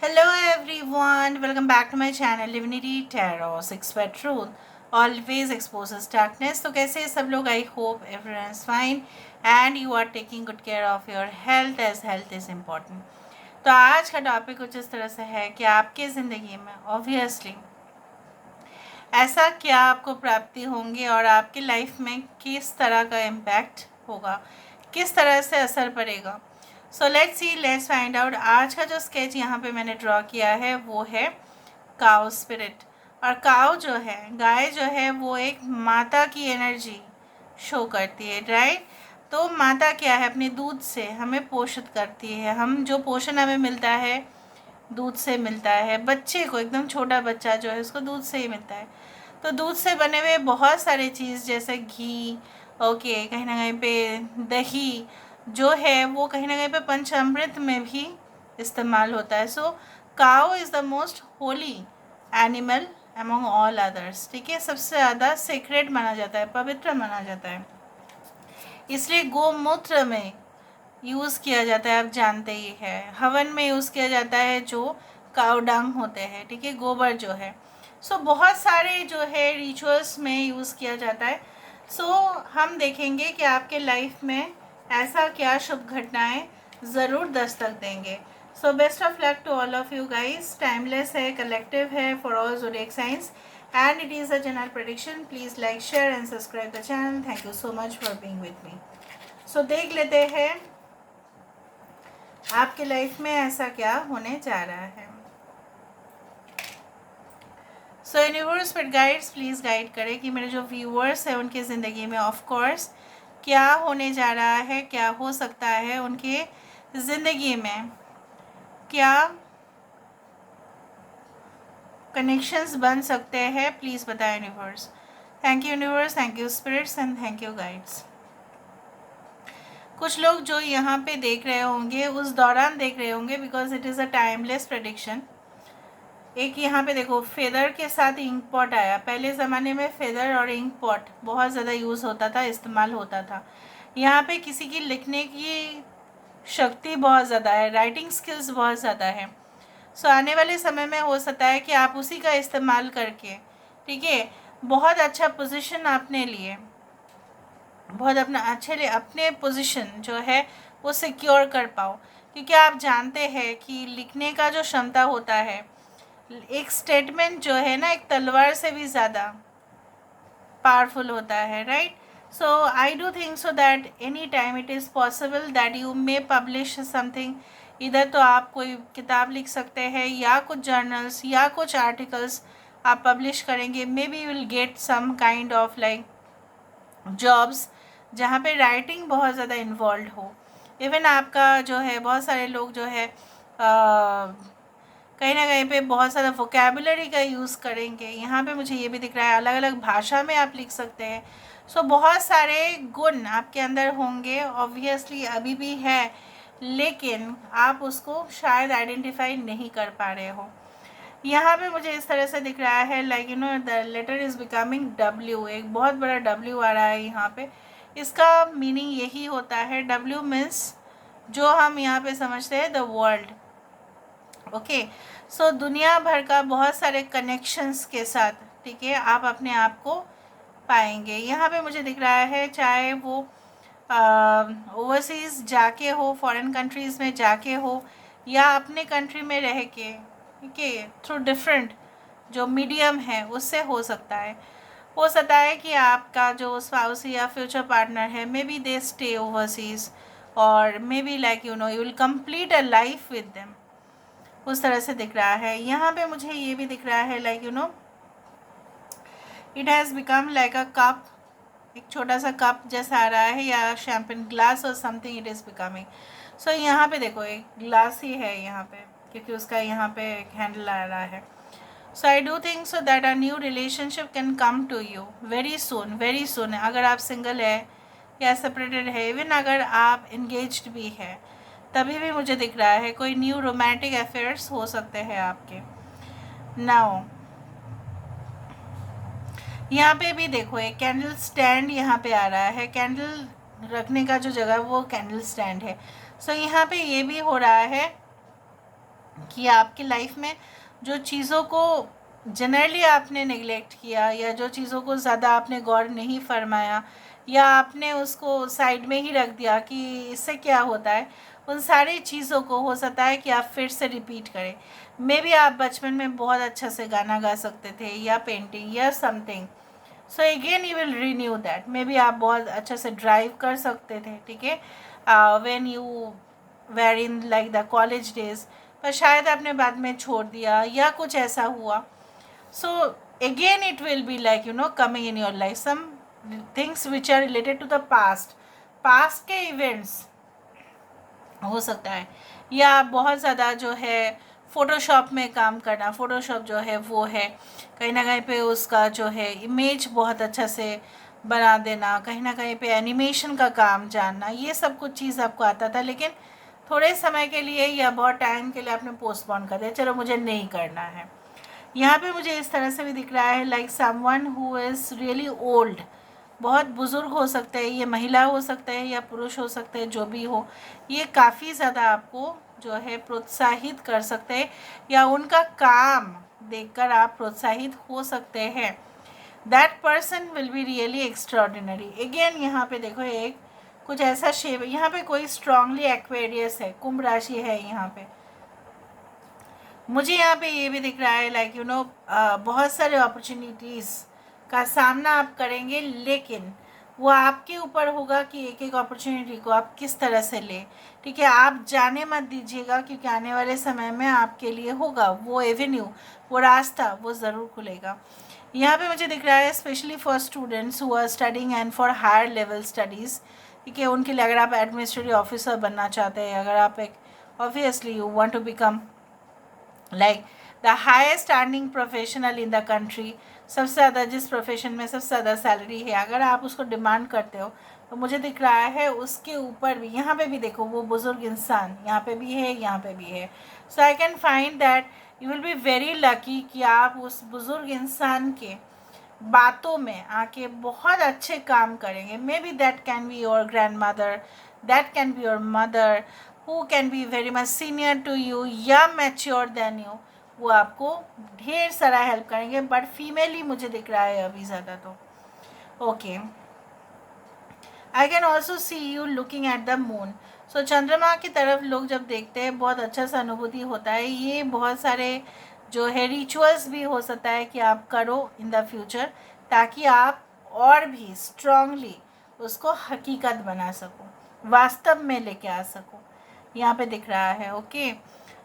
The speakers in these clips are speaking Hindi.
Hello everyone, welcome back to my channel Divinity Tarot 6 by Truth always exposes darkness. तो कैसे हैं सब लोग? I hope everyone is fine and you are taking good care of your health as health is important. तो आज का टॉपिक कुछ इस तरह से है कि आपके ज़िंदगी में ऑब्वियसली ऐसा क्या आपको प्राप्ति होंगी और आपकी लाइफ में किस तरह का इम्पैक्ट होगा, किस तरह से असर पड़ेगा. So let's see, let's find out. आज का जो स्केच यहाँ पे मैंने ड्रॉ किया है वो है काउ स्पिरिट. और काउ जो है, गाय जो है, वो एक माता की एनर्जी शो करती है, राइट. तो माता क्या है, अपने दूध से हमें पोषित करती है. हम जो पोषण हमें मिलता है दूध से मिलता है. बच्चे को, एकदम छोटा बच्चा जो है, उसको दूध से ही मिलता है. तो दूध से बने हुए बहुत सारे चीज़ जैसे घी, ओके, कहीं ना कहीं पे दही जो है वो कहीं ना कहीं पे पंचामृत में भी इस्तेमाल होता है. So cow is the most holy animal among all others. ठीक है, सबसे ज़्यादा सीक्रेट माना जाता है, पवित्र माना जाता है. इसलिए गोमूत्र में यूज़ किया जाता है, आप जानते ही है. हवन में यूज़ किया जाता है जो काउ डंग होते हैं, ठीक है, गोबर जो है. सो बहुत सारे जो है रिचुअल्स में यूज़ किया जाता है. सो हम देखेंगे कि आपके लाइफ में ऐसा क्या शुभ घटनाएं ज़रूर दस्तक देंगे. So best of luck to all of you guys. Timeless है, कलेक्टिव है for all zodiac science and it is a general prediction. Please like, share and subscribe the channel. Thank you so much for being with me. So देख लेते हैं आपके लाइफ में ऐसा क्या होने जा रहा है. सो यूनिवर्स पर गाइड्स प्लीज़ गाइड करें कि मेरे जो व्यूअर्स हैं उनकी ज़िंदगी में ऑफ कोर्स क्या होने जा रहा है, क्या हो सकता है उनके ज़िंदगी में, क्या कनेक्शंस बन सकते हैं. प्लीज़ बताएं universe. Thank you universe, thank you spirits and thank you guides. कुछ लोग जो यहाँ पे देख रहे होंगे उस दौरान देख रहे होंगे because it is a timeless prediction. एक यहाँ पे देखो फेदर के साथ इंक पॉट आया. पहले ज़माने में फेदर और इंक पॉट बहुत ज़्यादा यूज़ होता था, इस्तेमाल होता था. यहाँ पे किसी की लिखने की शक्ति बहुत ज़्यादा है, राइटिंग स्किल्स बहुत ज़्यादा है. सो आने वाले समय में हो सकता है कि आप उसी का इस्तेमाल करके, ठीक है, बहुत अच्छा पोजीशन आपने लिए, बहुत अपना अच्छे अपने पोजीशन जो है वो सिक्योर कर पाओ. क्योंकि आप जानते हैं कि लिखने का जो क्षमता होता है, एक स्टेटमेंट जो है ना, एक तलवार से भी ज़्यादा पावरफुल होता है, right. So I do think so that any time it is possible that you may publish something. इधर तो आप कोई किताब लिख सकते हैं या कुछ जर्नल्स या कुछ आर्टिकल्स आप पब्लिश करेंगे. Maybe you will get some kind of like jobs जहाँ पे राइटिंग बहुत ज़्यादा इन्वॉल्व हो. इवन आपका जो है, बहुत सारे लोग जो है कहीं ना कहीं पे बहुत सारा वोकेबुलरी का यूज़ करेंगे. यहाँ पे मुझे ये भी दिख रहा है अलग अलग भाषा में आप लिख सकते हैं. सो बहुत सारे गुण आपके अंदर होंगे, ऑब्वियसली अभी भी है, लेकिन आप उसको शायद आइडेंटिफाई नहीं कर पा रहे हो. यहाँ पे मुझे इस तरह से दिख रहा है like you know the letter is becoming W. एक बहुत बड़ा डब्ल्यू आ रहा है यहाँ पे. इसका मीनिंग यही होता है, डब्ल्यू मीन्स जो हम यहाँ पे समझते हैं द वर्ल्ड. ओके, सो दुनिया भर का बहुत सारे कनेक्शंस के साथ, ठीक है, आप अपने आप को पाएंगे. यहाँ पे मुझे दिख रहा है चाहे वो ओवरसीज़ जाके हो, फॉरेन कंट्रीज़ में जाके हो, या अपने कंट्री में रह के, ठीक है, थ्रू डिफरेंट जो मीडियम है उससे हो सकता है. हो सकता है कि आपका जो स्पाउस या फ्यूचर पार्टनर है, may be they stay overseas और may be like you know you will complete a life with them. उस तरह से दिख रहा है. यहाँ पे मुझे ये भी दिख रहा है like you no it has become like a cup. एक छोटा सा कप जैसा आ रहा है, या शैम्पेन ग्लास और समथिंग इट इज़ बिकमिंग. सो यहाँ पे देखो एक ग्लास ही है यहाँ पे, क्योंकि उसका यहाँ पे एक हैंडल आ रहा है. So I do think so that a new relationship can come to you very soon, very soon. अगर आप सिंगल है या सेपरेटेड है, इवन अगर आप इंगेज्ड भी है, तभी भी मुझे दिख रहा है कोई न्यू रोमांटिक अफेयर्स हो सकते हैं आपके. नाउ यहाँ पे भी देखो एक कैंडल स्टैंड यहाँ पे आ रहा है. कैंडल रखने का जो जगह वो कैंडल स्टैंड है. सो यहाँ पे ये भी हो रहा है कि आपकी लाइफ में जो चीज़ों को जनरली आपने नेग्लेक्ट किया, या जो चीज़ों को ज़्यादा आपने गौर नहीं फरमाया, या आपने उसको साइड में ही रख दिया कि इससे क्या होता है, उन सारी चीज़ों को हो सकता है कि आप फिर से रिपीट करें। मे बी आप बचपन में बहुत अच्छा से गाना गा सकते थे, या पेंटिंग या something, so again you will renew that. May be आप बहुत अच्छे से ड्राइव कर सकते थे, ठीक है, when you were in like the college days, पर शायद आपने बाद में छोड़ दिया या कुछ ऐसा हुआ। So again it will be like coming in your life some things which are related to the past, past के इवेंट्स हो सकता है, या बहुत ज़्यादा जो है फ़ोटोशॉप में काम करना। फ़ोटोशॉप जो है वो है कहीं ना कहीं पे उसका जो है इमेज बहुत अच्छा से बना देना, कहीं ना कहीं पे एनिमेशन का काम जानना, ये सब कुछ चीज़ आपको आता था, लेकिन थोड़े समय के लिए या बहुत टाइम के लिए आपने पोस्टपोन कर दिया, चलो मुझे नहीं करना है। यहाँ पे मुझे इस तरह से भी दिख रहा है like someone who is really old, बहुत बुज़ुर्ग हो सकते हैं, ये महिला हो सकते हैं या पुरुष हो सकते हैं, जो भी हो, ये काफ़ी ज़्यादा आपको जो है प्रोत्साहित कर सकते हैं, या उनका काम देखकर आप प्रोत्साहित हो सकते हैं। That person will be really extraordinary. Again यहाँ पे देखो एक कुछ ऐसा शेप, यहाँ पे कोई स्ट्रांगली एक्वेरियस है, कुंभ राशि है यहाँ पे। मुझे यहाँ पे ये भी दिख रहा है लाइक बहुत सारे अपॉर्चुनिटीज़ का सामना आप करेंगे, लेकिन वो आपके ऊपर होगा कि एक एक अपॉर्चुनिटी को आप किस तरह से लें, ठीक है। आप जाने मत दीजिएगा, क्योंकि आने वाले समय में आपके लिए होगा वो एवेन्यू, वो रास्ता, वो ज़रूर खुलेगा। यहाँ पे मुझे दिख रहा है specially for students who are studying and for higher level studies, ठीक है, उनके लिए अगर आप एडमिनिस्ट्रेटिव ऑफिसर बनना चाहते हैं, अगर आप एक obviously you want to become like the highest earning professional in the country, सबसे ज़्यादा जिस प्रोफेशन में सबसे ज़्यादा सैलरी है, अगर आप उसको डिमांड करते हो, तो मुझे दिख रहा है उसके ऊपर भी, यहाँ पे भी देखो वो बुज़ुर्ग इंसान यहाँ पे भी है, यहाँ पे भी है। So I can find that you will be very lucky कि आप उस बुज़ुर्ग इंसान के बातों में आके बहुत अच्छे काम करेंगे। Maybe that can be your grandmother, that can be your mother who can be very much senior to you या मैच्योर देन यू, वो आपको ढेर सारा हेल्प करेंगे, बट फीमेल ही मुझे दिख रहा है अभी ज़्यादा। तो okay, I can also see you looking at the moon. So चंद्रमा की तरफ लोग जब देखते हैं बहुत अच्छा सा अनुभूति होता है। ये बहुत सारे जो है रिचुअल्स भी हो सकता है कि आप करो इन द फ्यूचर, ताकि आप और भी स्ट्रांगली उसको हकीकत बना सको, वास्तव में लेके आ सको, यहाँ पे दिख रहा है। Okay,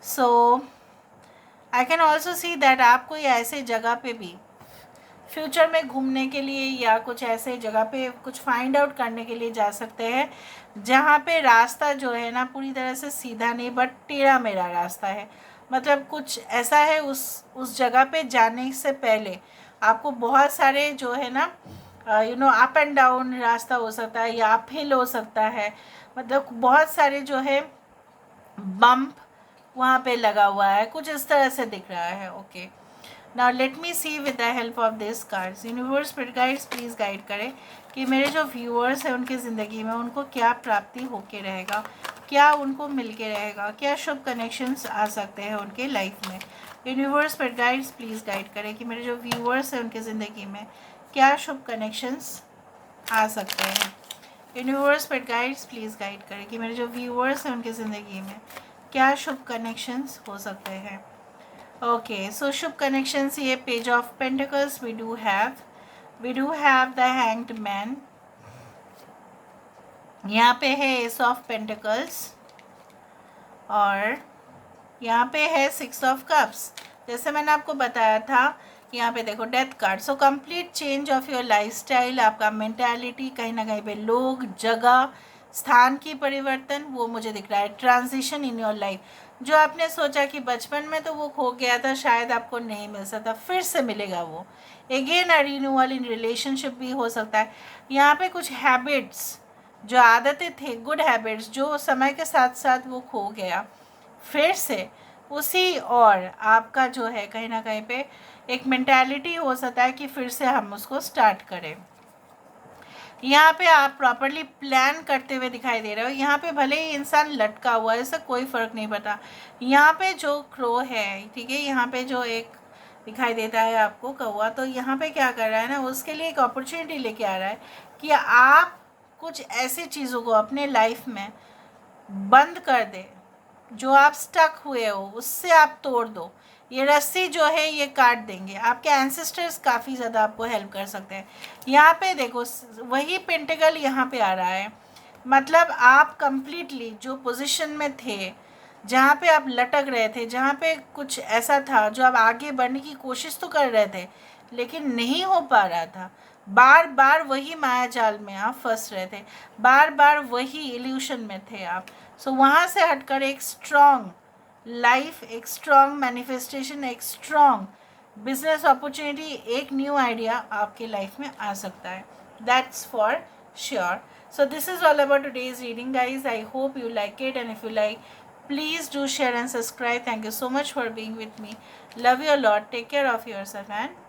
so I can also see that आप कोई ऐसे जगह पे भी फ्यूचर में घूमने के लिए या कुछ ऐसे जगह पे कुछ फाइंड आउट करने के लिए जा सकते हैं, जहाँ पे रास्ता जो है ना पूरी तरह से सीधा नहीं बट टेढ़ा मेढ़ा रास्ता है। मतलब कुछ ऐसा है उस जगह पे जाने से पहले आपको बहुत सारे जो है ना अप एंड डाउन रास्ता हो सकता है, या अप हिल हो सकता है, मतलब बहुत सारे जो है बम्प वहाँ पे लगा हुआ है, कुछ इस तरह से दिख रहा है। Okay, now let me see with the help of this cards. Universe spirit guides please guide करें कि मेरे जो व्यूअर्स हैं उनकी ज़िंदगी में उनको क्या प्राप्ति होके रहेगा, क्या उनको मिल के रहेगा, क्या शुभ कनेक्शंस आ सकते हैं उनके लाइफ में। Universe spirit guides please guide करें कि मेरे जो व्यूअर्स हैं उनकी ज़िंदगी में क्या शुभ कनेक्शंस आ सकते हैं। Universe spirit guides please guide करें कि मेरे जो व्यूअर्स हैं उनकी ज़िंदगी में क्या शुभ कनेक्शंस हो सकते हैं। ओके, सो शुभ कनेक्शंस, ये page of pentacles we do have the hanged man, यहाँ पे है एस ऑफ पेंटिकल्स, और यहाँ पे है सिक्स ऑफ कप्स। जैसे मैंने आपको बताया था, यहाँ पे देखो death card. So complete change of your lifestyle, आपका मेंटालिटी, कहीं ना कहीं पे लोग, जगह, स्थान की परिवर्तन, वो मुझे दिख रहा है। ट्रांजिशन इन योर लाइफ, जो आपने सोचा कि बचपन में तो वो खो गया था, शायद आपको नहीं मिल सकता, फिर से मिलेगा वो। Again a renewal in relationship भी हो सकता है। यहाँ पे कुछ हैबिट्स, जो आदतें थे, गुड हैबिट्स, जो समय के साथ साथ वो खो गया, फिर से उसी, और आपका जो है कहीं ना कहीं पे एक मेंटालिटी हो सकता है कि फिर से हम उसको स्टार्ट करें। यहाँ पे आप प्रॉपरली प्लान करते हुए दिखाई दे रहे हो। यहाँ पे भले ही इंसान लटका हुआ है, इससे कोई फ़र्क नहीं पड़ता। यहाँ पे जो क्रो है, ठीक है, यहाँ पे जो एक दिखाई देता है आपको कौवा, तो यहाँ पे क्या कर रहा है ना, उसके लिए एक अपॉर्चुनिटी लेके आ रहा है कि आप कुछ ऐसी चीज़ों को अपने लाइफ में बंद कर दे, जो आप स्टक हुए हो उससे आप तोड़ दो। ये रस्सी जो है ये काट देंगे। आपके एंसेस्टर्स काफ़ी ज़्यादा आपको हेल्प कर सकते हैं। यहाँ पे देखो, वही पेंटिकल यहाँ पे आ रहा है, मतलब आप कंप्लीटली जो पोजीशन में थे, जहाँ पे आप लटक रहे थे, जहाँ पे कुछ ऐसा था जो आप आगे बढ़ने की कोशिश तो कर रहे थे लेकिन नहीं हो पा रहा था, बार बार वही माया जाल में आप फंस रहे थे, बार बार वही इल्यूशन में थे आप। सो वहाँ से हटकर एक स्ट्रॉन्ग लाइफ, एक स्ट्रॉन्ग मैनिफेस्टेशन, एक स्ट्रॉन्ग बिजनेस अपॉर्चुनिटी, एक न्यू आइडिया आपके लाइफ में आ सकता है। That's for sure. So this is all about today's reading, guys. I hope you like it, and if you like, please do share and subscribe. Thank you so much for being with me. Love you a lot. Take care of yourself, and bye.